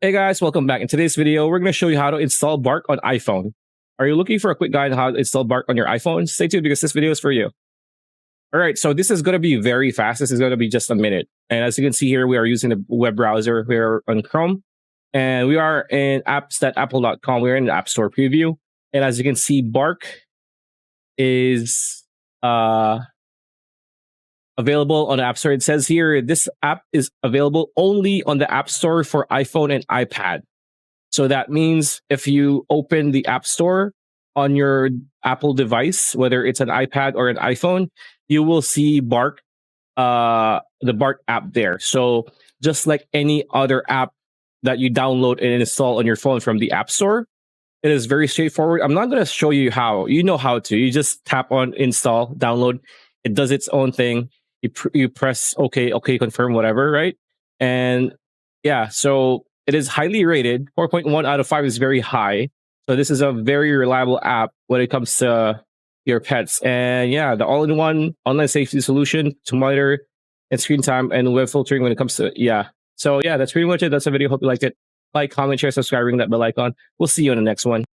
Hey guys, welcome back. In today's video, we're going to show you how to install Bark on iPhone. Are you looking for a quick guide on how to install Bark on your iPhone? Stay tuned because this video is for you. All right, so this is going to be very fast. This is going to be just a minute. And as you can see here, we are using the web browser here on Chrome. And we are in apps.apple.com. We're in the App Store preview. And as you can see, Bark is available on the App Store. It says here, this app is available only on the App Store for iPhone and iPad. So that means if you open the App Store on your Apple device, whether it's an iPad or an iPhone, you will see Bark, the Bark app there. So just like any other app that you download and install on your phone from the App Store, it is very straightforward. I'm not going to show you how. You know how to. You just tap on install, download. It does its own thing. You press okay, confirm, whatever, right? And yeah, so it is highly rated. 4.1 out of 5 is very high. So this is a very reliable app when it comes to your pets. And yeah, the all-in-one online safety solution to monitor and screen time and web filtering when it comes to, yeah. So yeah, that's pretty much it. That's the video. Hope you liked it. Like, comment, share, subscribe, ring that bell icon. We'll see you on the next one.